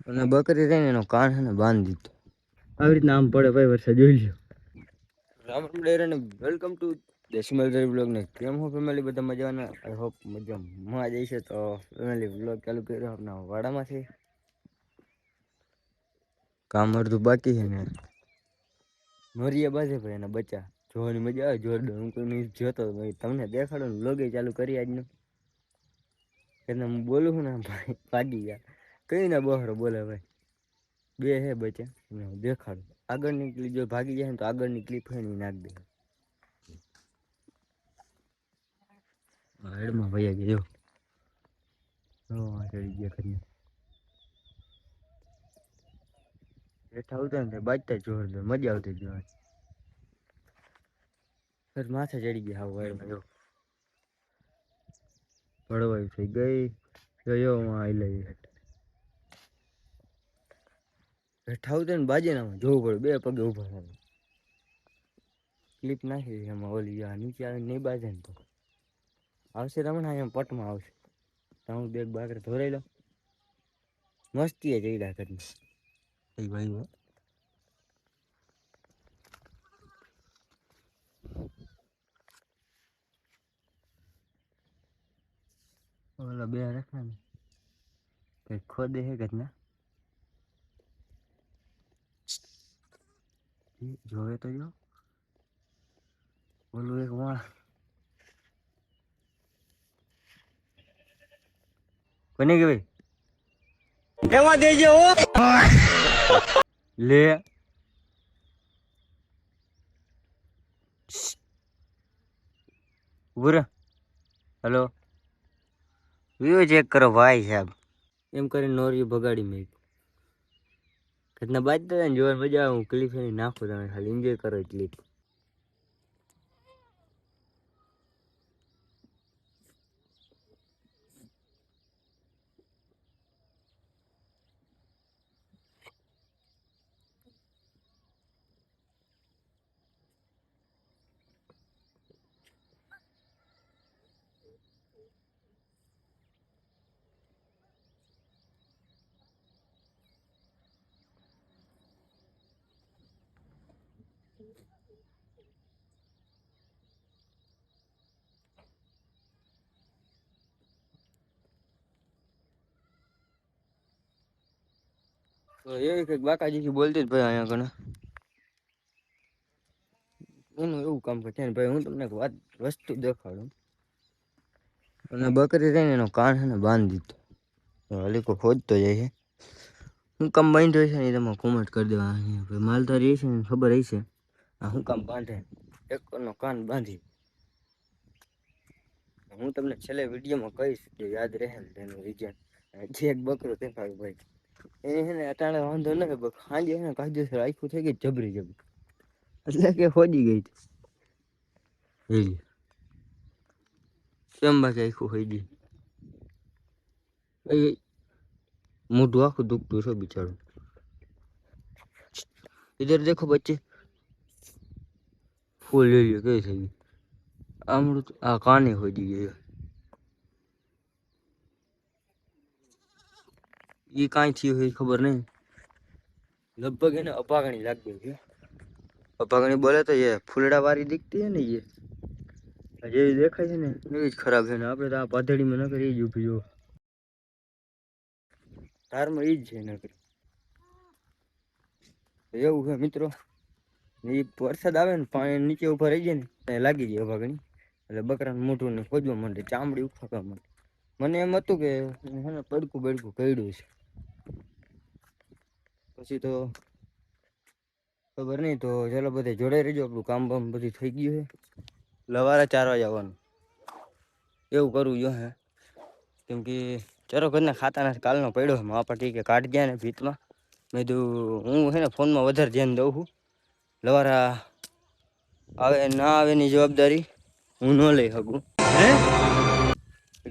અને બકરી રહીને એનો કાન છે ને બાંધી દીધો. આવી રીતના આમ પડે ભાઈ વરસાદ જોઈ લ્યો. રામ રામ ડેર અને વેલકમ ટુ દેશીમલ બ્લોગ ને કેમ હો ફેમિલી બધા મજાના. આઈ હોપ મજામાં જઈશે. તો ફેમિલી બ્લોગ ચાલુ કર્યો આપણા વાડામાંથી. કામ અડધું બાકી છે ને મરિયા બાજે ભાઈ એના બચ્ચા જોવાની મજા આવે. જોરદાર હું કોઈ જોતો તમને દેખાડો ને બ્લોગ ચાલુ કરી આજનું. એટલે હું બોલું છું ને ભાઈ ભાગી ગયા કઈ ના બહરો બોલે ભાઈ. બે હે બચ્ચા દેખાડું આગળની ક્લિપ જો ભાગી જાય ને તો આગળની ક્લિપ હોય ને નાખ દે. હેડમાં ભૈયા ગયો ચડી ગયા કરીને બેઠા આવતા ને બાજતા જોરદાર મજા આવતી જોવાની. માથે ચડી ગયા હા વાયરમાં જો પડવાય થઈ ગઈ ગયો હું આઈ લઈ બેઠા આવતા ને બાજે ના જોવું પડે બે પગે ઉભા થાય. ક્લિપ નાખી એમાં ઓલી નીચે આવે નહીં બાજે ને તો આવશે રમણા એમ પટમાં આવશે. હું બેગ બાકરે ધોરાઈ લો મસ્તી જઈડા કરી ભાઈ. ઓલા બે રાખા ને કઈ ખોદે હે કે ના જોવે તો જો ઓલું એક વાણ કોને કે ભાઈ એમાં દેજે હો લે ઉભો હેલો વ્યૂ ચેક કરો ભાઈ સાહેબ. એમ કરીને નોરિયું ભગાડી મેં ઘટના બાજ ને જોવાની મજા આવે. હું ક્લિપ એની નાખું તમે ખાલી એન્જોય કરો ક્લિપ. તો એ કઈક બાકાજી બોલતી જ ભાઈ અહીંયા કને એનું એવું કામ છે ને ભાઈ. હું તમને વાત વસ્તુ દેખાડું. અને બકરી રહીને એનો કાન છે ને બાંધી દીધો. હલીકો ખોદતો જાય છે. હું કામ બાંધ્યો છે ને તમે કોમેન્ટ કરી દેવા. માલધારી છે ને ખબર હશે આ હું કામ બાંધે. એક નો કાન બાંધી હું તમને છેલ્લે વિડીયોમાં કહીશ કે યાદ રહે ને તેનું રીઝન. જે એક બકરો દેખાડું ભાઈ એ છે ને અટાણે વાંધો ન સાંજે છે ને કાયદેસર આખું થઈ ગઈ જબરી જબરી એટલે કે ખોજી ગઈ હતી કેમ બાકી આખું હોય ગઈ. મોઢું આખું દુખતું છે બિચારું. इधर देखो बच्चे फूल ले लियो कई થઈ અમૃત આ કાને હોજી ગયો. ये કાઈ થયું હોય ખબર નહીં. લગભગ એને અપાગણી લાગી છે. અપાગણી બોલે તો ये ફૂલડા વાળી दिखती है ને ये જેવી દેખાય છે ને એવી જ ખરાબ છે ને આપણે તો આ પાધડીમાં ન કરી જ ઉભી જો તારમાં ઈ જ છે નકર એવું છે મિત્રો. એ વરસાદ આવે ને પાણી નીચે ઉભા રહી જાય ને લાગી જાય અપાગણી એટલે બકરાનું મોઢું ને ખોજવા માંડે ચામડી ઉખાડવા માંડે. મને એમ હતું કે પડકું બડકું કર્યું છે પછી તો ખબર નહીં. તો ચાલો બધે જોડાઈ રહીજો. આપણું કામ બામ બધું થઈ ગયું છે. લવારે 4 વાગે આવવાનું એવું કરવું જો હે કેમ કે ચારો ઘરના ખાતા નથી. કાલનો પડ્યો માપા ટીકે કાઢી ગયા ને ભીતમાં મેં કીધું હું છે ને ફોનમાં વધારે ધ્યાન દઉં છું. લવારા આવે ના આવે ની જવાબદારી હું ન લઈ શકું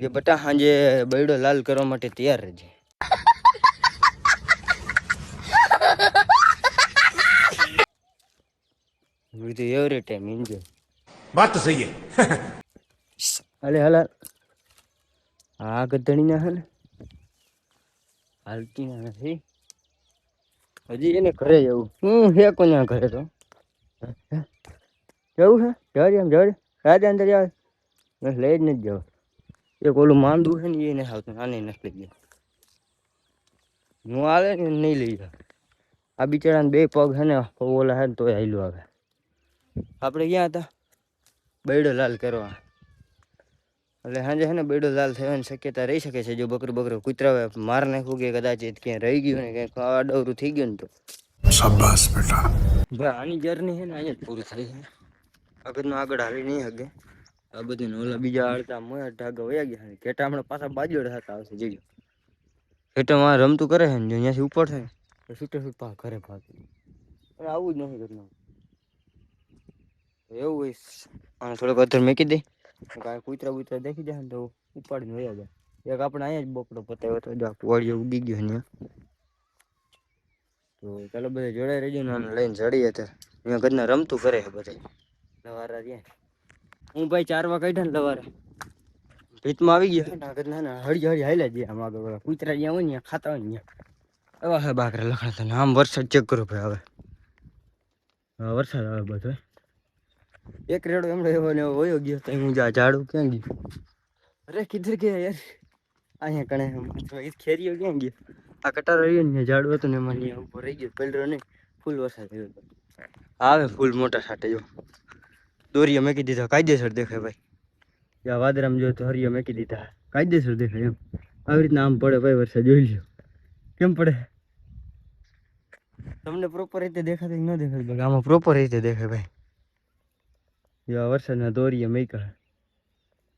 કે બટા સાંજે બૈડો લાલ કરવા માટે તૈયાર રહેજે. એવરી ટાઈમ એન્જોય વાત તો સહી હે. અલે હલા આ ગધણી ના હે ને હાલતી નથી હજી એને ઘરે જવું હું હે કોના ઘરે તો જવું છે જવા એમ જવા રાજા અંદર જાવ બસ લઈ જ નથી જવા એક ઓલું માંદું છે ને એને આવતું આને નથી લઈ ગયા હું આવે ને નહીં લઈ જાય આ બિચારાને બે પગ છે ને ઓલા હે ને તોય હાલ્યું આવે આપણે ક્યાં હતા બૈડો લાલ કરવા એટલે સાંજે છે ને બેડો લાલ થવાની શક્યતા રહી શકે છે જો બકરું બકરું કૂતરા માર નાખવું કે કદાચ ક્યાં રહી ગયું ને ક્યાંક આડવરું થઈ ગયું ને તો શાબાશ બેટા ભાઈ આની જર્ની છે ને અહીંયા જ પૂરી થઈ છે આગળનું આગળ હાલી નહીં હગે આ બધું ઓલા બીજા હાલતા મોયા ઢાગા વયા ગયા ઘેટા હમણાં પાછા બાજુ થતા આવશે જોજો ઘેટામાં રમતું કરે છે ને જો અહીંયાથી ઉપર થાય તો છૂટે છૂટ પા ઘરે ભાગ પણ આવું જ નથી ઘટના એવું હોય આને થોડોક અધર મેકી દે કાંઈ કૂતરા બૂતરા દેખી જાય ને તો ઉપાડીને વયા જાય એક આપણે અહીંયા જ બોકડો પતાવ્યો હતો જો વાળીઓ ઉગી ગયો અહીંયા તો ચાલો બધા જોડાઈ રહેજો ને લઈને જડીએ અત્યારે અહીંયા ઘરના રમતું કરે છે બધા લવારા રહ્યા હું ભાઈ 4 વાગે કાઢ્યા ને લવારા ભીતમાં આવી ગયા ને આગળ ના હળી હળી હાલ્યા જઈએ આમ આગળ કૂતરા જ્યાં હોય ને ખાતા હોય ને ત્યાં એવા હે બાકરા લખડતા ને આમ વરસાદ ચેક કરો ભાઈ હવે વરસાદ આવે બધો એક રેડો એમડો એવો ને એવો વયો ગયો તો હું ઝાડું ક્યાં ગયું અરે કિધર ગયા યાર અહીંયા કણે ખેરીઓ ક્યાં ગયો આ કટારો રહ્યો ને ઝાડું હતું ને એમાં અહીંયા ઉપર રહી ગયો પેલરો નહીં ફૂલ વરસાદ થયો હતો આવે ફૂલ મોટા છાંટે જો દોરીઓ મેકી દીધા કાયદેસર દેખાય ભાઈ જ્યાં વાદરામ જો તો હરિયો મેકી દીધા કાયદેસર દેખાય એમ આવી રીતના આમ પડે ભાઈ વરસાદ જોઈ લ્યો કેમ પડે તમને પ્રોપર રીતે દેખાતું ન દેખાય આમાં પ્રોપર રીતે દેખાય ભાઈ જેવા વરસાદના દોરીએ મેકા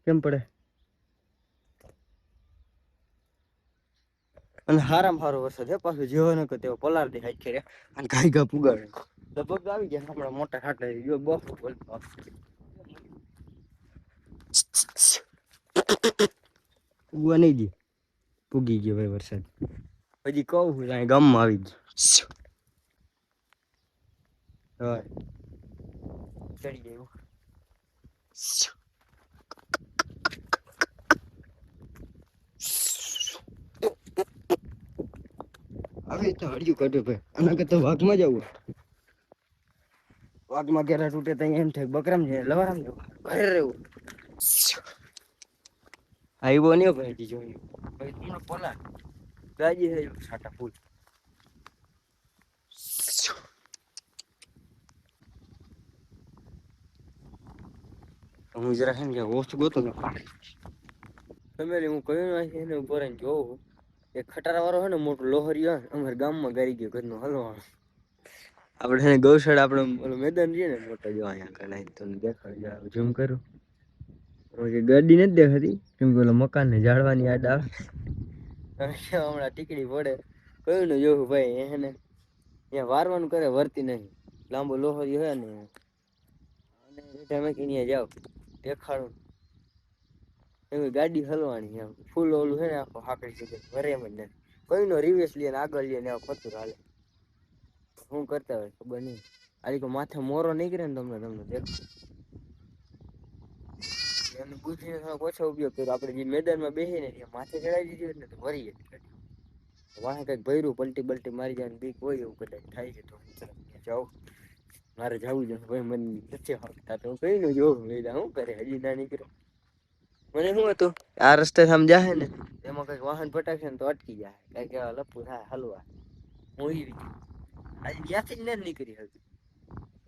કેમ પડે અને હારામાં સારો વરસાદ હે પાછું જેવો ન કે તેવો પલાર દે હાઈ ખેરે અને ગાય ગા પુગાડે લગભગ આવી ગયા હમણાં મોટા ખાટા જો બફ બોલતો ઉગવા નહીં દે પૂગી ગયો ભાઈ વરસાદ હજી કહું છું અહીં ગામમાં આવી ગયો ચડી ગયું હવે તો હળિયું કાઢ્યું ભાઈ આના કરતા વાઘમાં જવું વાઘમાં ઘેરા તૂટે તો એમ થાય બકરામ છે લવારામ જવું ઘરે રહેવું આવ્યો નહીં ભાઈ હજી જોયું ભાઈ તમને પોલા ગાજી છે સાટા ફૂલ હું જરા છે ને ઓછું ગોતો ને ફેમિલી હું કયું નાખી એને ઉભો રહીને જોઉં એક ખટારા વાળો છે ને મોટો લોહરી હોય અમારા ગામમાં ગારી ગયો ઘરનું હલવાનું આપણે એને ગૌશાળા આપણે ઓલું મેદાન રહીએ ને મોટો જો અહીંયા કણાય તમને દેખાડ ઝૂમ કરું ગાડી નથી દેખાતી કેમ કે ઓલા મકાન ને ઝાડવાની યાદ આવે હમણાં ટીકડી પડે કયું ને જોવું ભાઈ એને ત્યાં વારવાનું કરે વર્તી નહીં લાંબો લોહરી હોય ને તમે કે ત્યાં જાઓ દેખાડું એમ ગાડી હલવાની એમ ફૂલ ઓલું છે ને આખો હાકડી જગ્યાએ ભરે એમ જ નથી કઈ નો રિવેસ લે ને આગળ લે ને ખતું હાલે શું કરતા હોય ખબર નહીં આ માથે મોરો નીકળે ને તમને દેખો એનું બુદ્ધિનો થોડોક ઓછો ઉપયોગ કર્યો આપણે જે મેદાનમાં બેસી ને ત્યાં માથે ચડાવી દીધી હોય ને તો ભરી વાહ કંઈક ભર્યું પલટી બલટી મારી જાય બીક હોય એવું કદાચ થાય છે તો જાઉં મારે જવું જોઈએ ભાઈ મને નથી હકતા તો હું કઈ નું જોઉં શું કરે હજી ના નીકળે મને શું હતું આ રસ્તે સમજાશે ને એમાં કઈક વાહન પટાકશે ને તો અટકી જાય કઈક લપુ થાય હલવા હું આજે ત્યાંથી જ નથી નીકળી હતી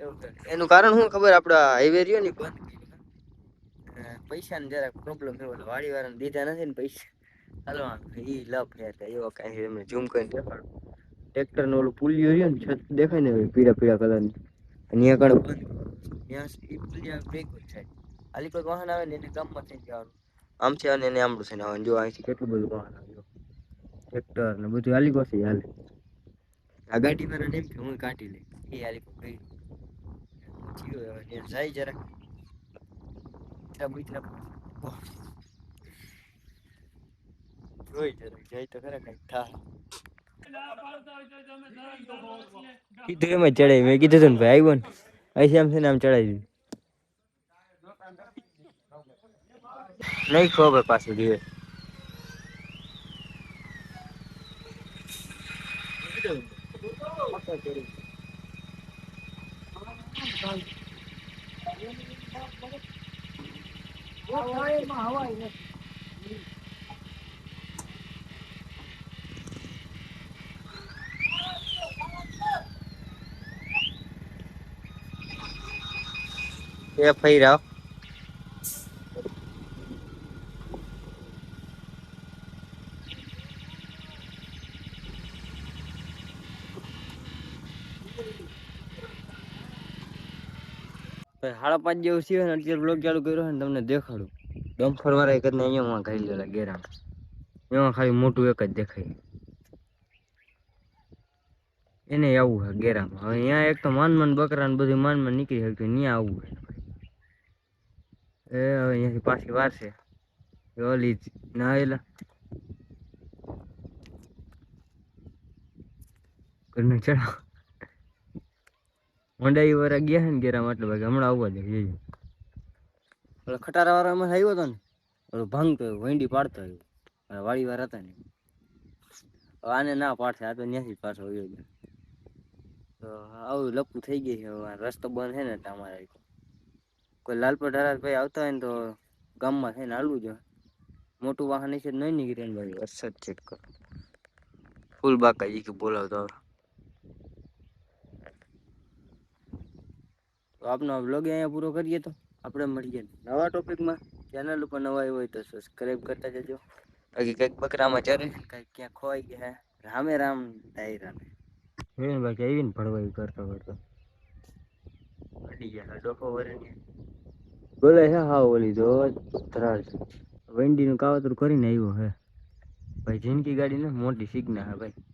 એવું એનું કારણ શું ખબર આપડા હાઈવે રહ્યો ને બંધ પૈસા ને જરાક પ્રોબ્લેમ થયો વાડી વાળાને દીધા નથી ને પૈસા હલવાનું એ લપ હતા એવો કઈ એમને ઝૂમ કરીને દેખાડું ટ્રેક્ટર નું ઓલું પુલિયો રહ્યો ને છત દેખાય ને પીળા પીળા કલર ની અહીંયા કણ બંધ ત્યાં એ પુલિયા બ્રેક જ થાય હાલી કોઈ વાહન આવે ને એને ગામમાં થઈ જવાનું આમ છે અને એને આમડું છે ને જો અહીંથી કેટલું બધું વાહન આવ્યું ટ્રેક્ટર ને બધું હાલી પાસે હાલે આ ગાડી વાળા એમ કે હું કાઢી લઈ એ હાલી કોઈ ગઈ જાય જરાક જોઈ જરાક જાય તો ખરા કઈક થાય કીધું એમ જ ચડાવી મેં કીધું હતું ને ભાઈ આવ્યો ને અહીં આમ છે ને આમ ચડાવી દીધું નહીં ખબર પાછું ધીરે એ ફઈ રાવ સાડા 5 જેવું છે ને અત્યારે બ્લોગ ચાલુ કર્યો ને તમને દેખાડું ડમ્ફર વાળા એક જ અહીંયા ખાઈ લેલા ગેરા એમાં ખાલી મોટું એક જ દેખાય એને આવું હે ગેરામાં હવે અહીંયા એક તો માન બકરા ને બધું માન નીકળી શકતું ત્યાં આવવું હે એ હવે અહીંયાથી પાછી વાર છે ઓલી નાયેલા ઘરને ચડાવ મોંડાઈ વાળા ગયા છે ને ગેરામાં એટલે ભાઈ હમણાં આવવા દે ઓલા ખટારા વાળામાં આવ્યો હતો ને ઓલો ભાંગતો વંડી પાડતો આવ્યો વાડી વાર હતા ને આને ના પાડશે આ તો ત્યાંથી પાછો આવ્યો છે તો આવું લપું થઈ ગઈ છે રસ્તો બંધ છે ને તમારે કોઈ લાલપર ઢારાભાઈ આવતા હોય ને તો ગામમાં થઈને હાલવું જોઈએ મોટું વાહન છે નહીં નીકળે ને ભાઈ વરસાદ ચેક કરો ફૂલ બાકાજી કે બોલાવતો તો આપનો વ્લોગ અહીંયા પૂરો કરીએ તો આપણે મળીએ નવા ટોપિકમાં ચેનલ ઉપર નવા આવ્યો હોય તો સબસ્ક્રાઈબ કરતા જજો બાકી કંઈક બકરામાં ચરે કંઈક ક્યાંક ખોવાઈ ગયા રામે રામ ડાયરા ને બાકી આવીને ભળવાઈ કરતો અડી ગયા ડોકો વરે બોલે હે હા ઓલી તો ધરાળ વેંડીનું કાવતરું કરીને આવ્યો હે ભાઈ જિંદગી ગાડી ને મોટી સિગ્ના હે ભાઈ